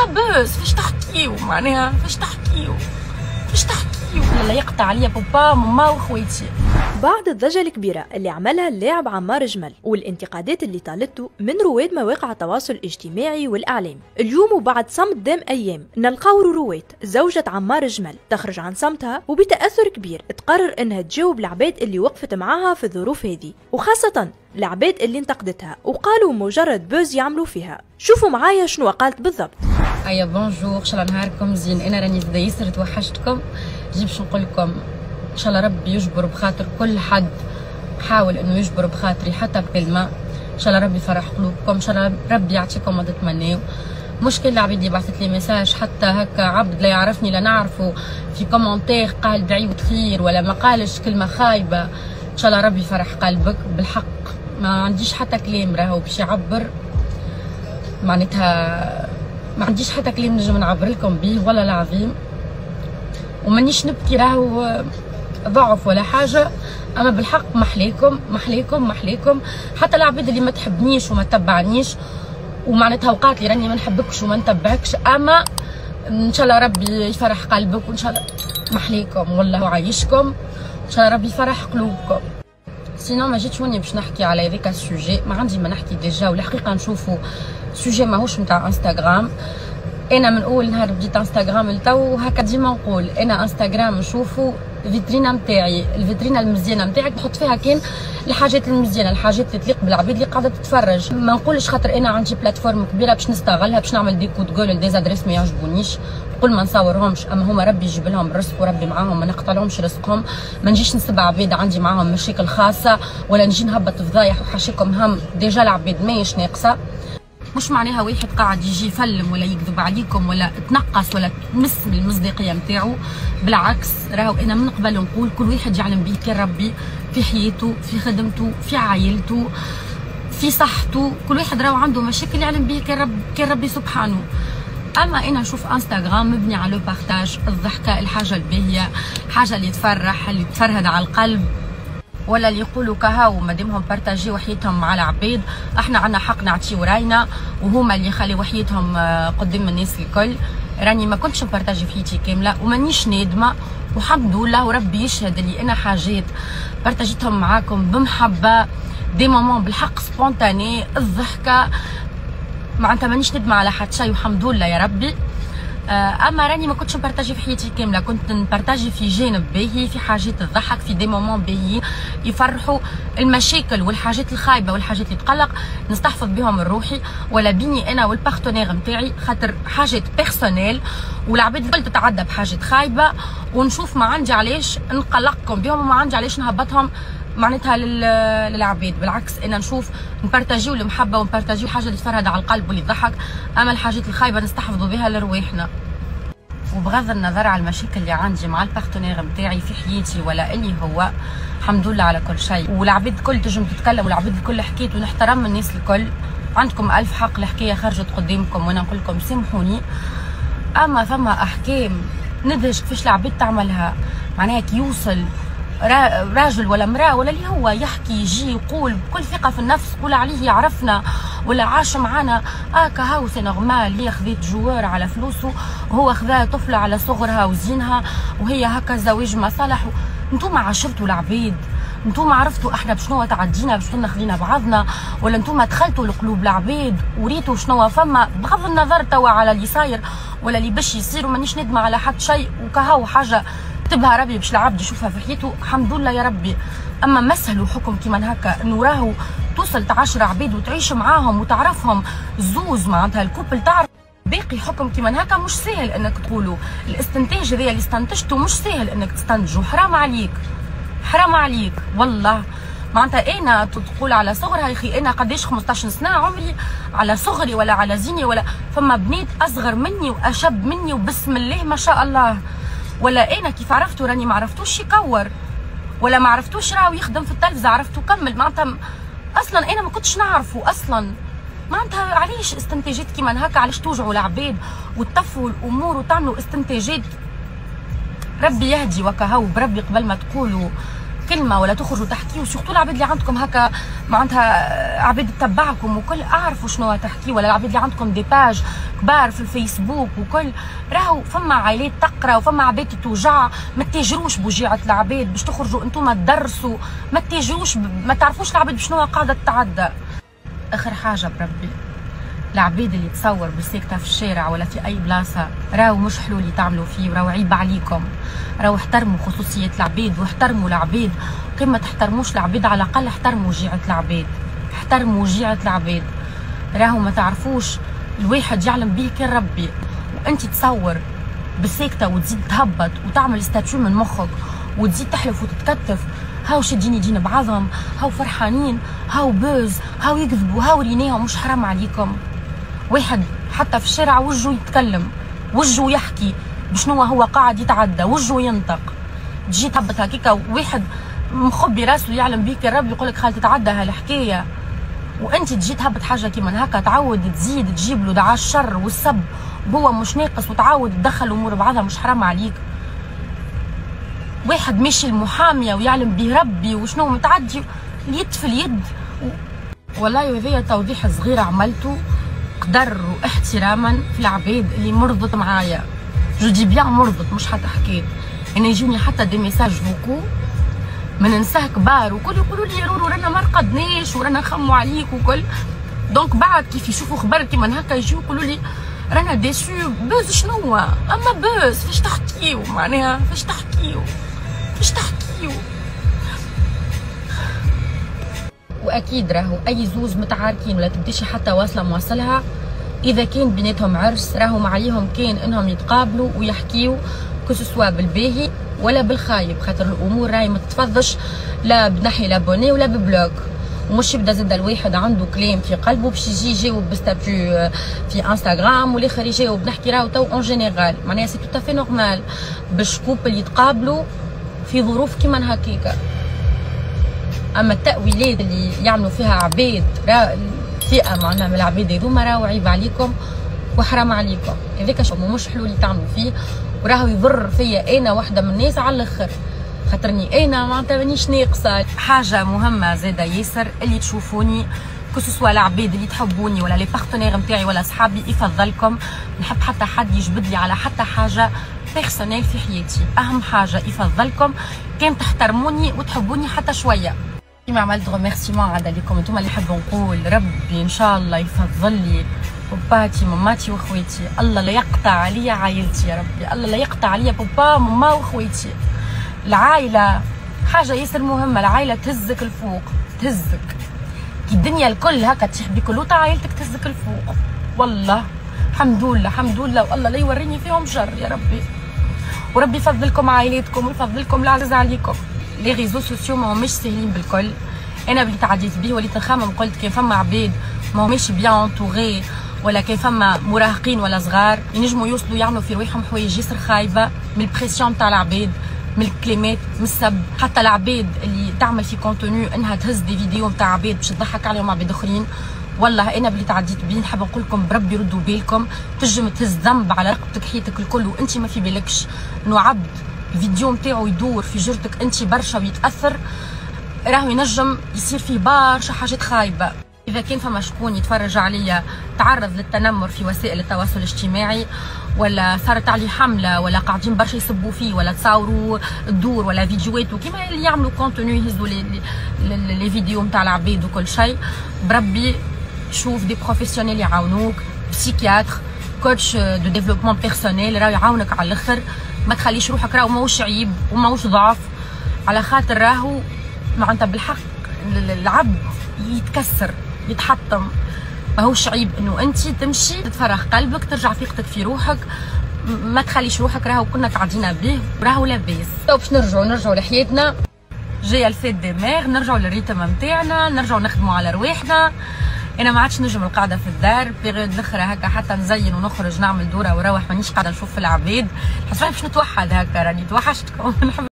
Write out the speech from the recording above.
لاباس فاش تحكيو معناها فاش تحكيو لا يقطع عليا بابا ماما وخويتي. بعد الضجة الكبيرة اللي عملها اللاعب عمار جمل والانتقادات اللي طالته من رواد مواقع التواصل الاجتماعي والإعلام، اليوم وبعد صمت دام أيام نلقاو رواد زوجة عمار جمل تخرج عن صمتها وبتأثر كبير تقرر انها تجاوب العباد اللي وقفت معاها في الظروف هذه، وخاصة العباد اللي انتقدتها وقالوا مجرد بوز يعملوا فيها. شوفوا معايا شنو قالت بالضبط. ايا بونجور، ان شاء الله نهاركم زين. انا راني زاده ياسر توحشتكم. جيب شو نقول لكم، ان شاء الله ربي يجبر بخاطر كل حد حاول انه يجبر بخاطري حتى بكلمه. ان شاء الله ربي يفرح قلوبكم، ان شاء الله ربي يعطيكم ما تتمناو. مش كل العباد اللي بعثت لي ميساج، حتى هكا عبد لا يعرفني لا نعرفه في كومنتير قال دعيوة خير ولا ما قالش كلمه خايبه، ان شاء الله ربي يفرح قلبك. بالحق ما عنديش حتى كلام راهو باش يعبر، معناتها ما عنديش حتى كلام نجم نعبر لكم به والله العظيم، ومانيش نبكي راهو ضعف ولا حاجه، اما بالحق محليكم محليكم محليكم. حتى العباد اللي ما تحبنيش وما تتبعنيش ومعناتها وقالت لي راني ما نحبكش وما نتبعكش، اما ان شاء الله ربي يفرح قلبك وان شاء الله محليكم والله وعايشكم، ان شاء الله ربي يفرح قلوبكم. سينو ما جيتش وني باش نحكي على هذاك السوجي، ما عندي ما نحكي ديجا، والحقيقه نشوفوا سوجي ماهوش نتاع انستغرام. انا من اول نهار بديت انستغرام لتو هكا ديما نقول انا انستغرام نشوفوا الفيترينا نتاعي، الفيترينا المزيانه نتاعك نحط فيها كان الحاجات المزيانه، الحاجات اللي تليق بالعباد اللي قاعده تتفرج. ما نقولش خاطر انا عندي بلاتفورم كبيره باش نستغلها باش نعمل دي كود جول لديزادريس ما يعجبونيش، نقول ما نصورهمش، اما هما ربي يجيب لهم الرزق وربي معاهم، ما نقطعلهمش رزقهم، ما نجيش نسب عباد عندي معاهم مشاكل خاصه، ولا نجي نهبط فضايح وحاشيكم هم، ديجا العباد ماهيش ناقصه. مش معناها واحد قاعد يجي يفلم ولا يكذب عليكم ولا تنقص ولا تمس بالمصداقيه نتاعو، بالعكس راهو انا من قبل نقول كل واحد يعلم به كان ربي في حياته، في خدمته، في عائلته، في صحته، كل واحد راهو عنده مشاكل يعلم به كان ربي سبحانه. اما انا نشوف انستغرام مبني على لو بارتاج، الضحكه، الحاجه الباهيه، الحاجه اللي تفرح، اللي تفرهد على القلب، ولا اللي يقولوا كهاو مادامهم بارتاجيو وحياتهم مع العباد احنا عندنا حق نعطيو راينا، وهما اللي يخليو وحياتهم قدام الناس الكل. راني ما كنتش نبارتاجي في حياتي كامله ومانيش نادمه، والحمد لله وربي يشهد اللي انا حاجات بارتاجيتهم معاكم بمحبه، دي مومون بالحق سبونتاني، الضحكه، معناتها مانيش ندمه على حد شيء والحمد لله يا ربي. اما راني ما كنتش نبارتاجي في حياتي كامله، كنت نبارتاجي في جانب باهي، في حاجات تضحك، في دي مومون باهيين يفرحوا. المشاكل والحاجات الخايبه والحاجات اللي تقلق نستحفظ بهم روحي ولا بيني انا والبارتنير نتاعي، خاطر حاجات بيرسونيل والعباد الكل تتعدى بحاجات خايبه، ونشوف ما عندي علاش نقلقكم بهم وما عندي علاش نهبطهم معناتها للعباد. بالعكس انا نشوف نبارتاجيو المحبه ونبارتاجيو الحاجه اللي تفرهد على القلب واللي تضحك، اما الحاجات الخايبه نستحفظوا بها لرواحنا. وبغض النظر على المشاكل اللي عندي مع البارتنير نتاعي في حياتي ولا اللي هو، الحمد لله على كل شيء، والعباد الكل تنجم تتكلم والعباد الكل حكيت ونحترم الناس الكل، عندكم الف حق، الحكايه خرجت قدامكم وانا نقول لكم سامحوني. اما ثم احكام ندهش كيفاش العباد تعملها، معناها كي يوصل راجل ولا امراه ولا اللي هو يحكي يجي يقول بكل ثقه في النفس، يقول عليه يعرفنا ولا عاش معانا كهاو سي نورمال، هي خذت جوار على فلوسه وهو خذا طفله على صغرها وزينها وهي هكا زواج مصالح. انتوما عاشرتوا العباد، انتوما عرفتوا احنا بشنو تعدينا باش كنا خلينا بعضنا، ولا انتوما دخلتوا لقلوب العباد وريتوا شنو فما، بغض النظر توا على اللي صاير ولا اللي باش يصير، ومانيش ندمه على حد شيء، وكهاو حاجه كتبها ربي باش العبد يشوفها في حياته، الحمد لله يا ربي. اما مسهلوا حكم كيما هكا انه راهو توصل تعاشر عباد وتعيش معاهم وتعرفهم الزوز، معناتها الكوبل تعرف باقي حكم كيما هكا مش سهل انك تقولوا الاستنتاج هذا اللي استنتجته، مش سهل انك تستنتجه، حرام عليك حرام عليك والله. معناتها انا تقول على صغرها يا اخي، انا قداش 15 سنه عمري على صغري ولا على زيني، ولا فما بنات اصغر مني واشب مني وبسم الله ما شاء الله، ولا انا كيف عرفتو راني ما عرفتوش يكور ولا ما عرفتوش راهو يخدم في التلفزه، عرفتو كمل، معناتها اصلا انا ما كنتش نعرفه اصلا. معناتها علاش استنتاجات كيما هكا، علاش توجعوا العباد وتطفوا الامور وتعملوا استنتاجات؟ ربي يهدي وكهو بربي، قبل ما تقولوا كلمه ولا تخرجوا تحكيوا، سورتو العباد اللي عندكم هكا معناتها عباد تتبعكم وكل، اعرفوا شنو تحكي، ولا العباد اللي عندكم دي باج كبار في الفيسبوك وكل، راهو فما عائلات تقرا وفما عباد تتوجع، ما تتاجروش بوجيعه العباد باش تخرجوا انتم تدرسوا، ما تتاجروش ما تعرفوش العباد بشنو قاعده تتعدى. اخر حاجه بربي، العباد اللي تصور بسيكتها في الشارع ولا في اي بلاصه راهو مش حلو اللي تعملوا فيه، وراهو عيب عليكم، راهو احترموا خصوصيه العباد واحترموا العباد، كيما تحترموش العباد على الاقل احترموا وجيعه العباد، احترموا وجيعه العباد، راهو ما تعرفوش الواحد يعلم به كان ربي، وانت تصور بسيكته وتزيد تهبط وتعمل ستاتيو من مخك وتزيد تحلف وتتكتف، هاو شادين يدين بعضهم، هاو فرحانين، هاو بوز، هاو يكذبوا، هاو ريناهم، مش حرام عليكم؟ واحد حتى في الشارع وجهه يتكلم، وجهه يحكي بشنو هو قاعد يتعدى، وجهه ينطق، تجي تهبط هكيكا واحد مخبي راسه يعلم بيك الرب يقول لك خالي تتعدى هالحكايه، وانت تجي تهبط حاجه كيما هكا، تعود تزيد تجيب له دعاء الشر والسب وهو مش ناقص، وتعود تدخل الامور بعضها، مش حرام عليك؟ واحد ماشي المحاميه ويعلم به ربي وشنو متعدي اليد في اليد والله هذايا توضيح صغير عملته قدر واحتراما في العباد اللي مرضت معايا، جو دي بيان مرضت مش حتى حكيت، انا يجوني حتى دي ميساج فوكو من نساه كبار وكل يقولوا لي رورو رانا ما رقدناش ورانا نخموا عليك وكل، دونك بعد كيف يشوفوا خبر كيما هكا يجيو يقولوا لي رانا ديسو، بوز شنو؟ اما بوز فاش تحكيو؟ معناها فاش تحكيو؟ فاش تحكيو؟ واكيد راهو اي زوز متعاركين ولا تبديش حتى واصله مواصلها، اذا كان بيناتهم عرس راهو عليهم كان انهم يتقابلوا ويحكيوا كسوا بالباهي ولا بالخايب، خاطر الامور راهي ما تتفضش لا بناحيه لابوني ولا ببلوك، ومش يبدا زاد الواحد عنده كلام في قلبه باش يجي يجاوب بستاتيو في انستغرام والاخر يجاوب. نحكي راهو تو اون جينيرال، معناها سي تو افي نورمال باش كوبل يتقابلوا في ظروف كيما هكيكا، اما التاويلات اللي يعملوا فيها عباد فئه معناها من العباد هذوما راهو عيب عليكم وحرام عليكم، هذاك شو مش حلو اللي تعملوا فيه، وراهو يضر فيا انا واحده من الناس على الاخر، خاطرني انا معناتها مانيش ناقصه. حاجه مهمه زاده ياسر اللي تشوفوني كسوا العباد اللي تحبوني ولا لي بارتنير نتاعي ولا صحابي، يفضلكم نحب حتى حد يجبد لي على حتى حاجه بيرسونيل في حياتي، اهم حاجه يفضلكم كان تحترموني وتحبوني حتى شويه. كيما عملت ريميرسيمون عاد ليكم انتم اللي نحب نقول ربي ان شاء الله يفضل لي باباتي ماماتي واخواتي، الله لا يقطع عليا عائلتي يا ربي، الله لا يقطع عليا بابا ماما واخواتي. العائله حاجه ياسر مهمه، العائله تهزك الفوق، تهزك كي الدنيا الكل هكا تطيح بك لوطا عائلتك تهزك الفوق، والله الحمد لله الحمد لله، والله لا يوريني فيهم شر يا ربي، وربي يفضلكم عائلاتكم ويفضلكم العزيز عليكم. لي ريزو سوسيو ما هماش ساهلين بالكل، انا اللي تعديت بيه وليت نخمم قلت كان فما عباد ما هماش بيان انطوغي ولا كان فما مراهقين ولا صغار ينجموا يوصلوا يعملوا في رواحهم حوايج ياسر خايبه من البريسيون تاع العباد، من الكلمات، من السب، حتى العباد اللي تعمل في كونتوني انها تهز دي فيديو نتاع عباد باش تضحك عليهم عباد اخرين، والله انا باللي تعديت بيه نحب نقول لكم بربي ردوا بالكم، تنجم تهز ذنب على رقبتك حياتك الكل وانت ما في بالكش انه عبد الفيديو نتاعو يدور في جرتك انت برشا ويتاثر، راهو ينجم يصير فيه برشا حاجات خايبه. اذا كان فما شكون يتفرج عليا تعرض للتنمر في وسائل التواصل الاجتماعي ولا صارت عليه حمله ولا قاعدين برشا يسبوا فيه ولا تصاوروا الدور ولا فيديوهات وكيما اللي يعملوا كونتوني يهزوا لي فيديو نتاع العباد وكل شيء، بربي شوف دي بروفيسيونيل يعاونوك، بسيكياتر، كوتش دو ديفلوبمون بيرسونيل راهو يعاونك على الاخر، ما تخليش روحك راهو ماهوش عيب وماهوش ضعف، على خاطر راهو معناتها بالحق العبد يتكسر يتحطم، ماهوش عيب انه انت تمشي تتفرغ قلبك ترجع ثقتك في روحك، ما تخليش روحك راهو كنا قاعدين به وراهو لاباس. باش نرجعوا لحياتنا جايه الفيت دي مير، نرجعوا للريتم نتاعنا، نرجعوا نخدموا على رواحنا. انا ما عادش نجم القاعده في الدار بيريود الاخرى هكا حتى نزين ونخرج نعمل دوره وروح، مانيش قاعده نشوف في العباد، حسيت باش نتوحد هكا، راني توحشتكم.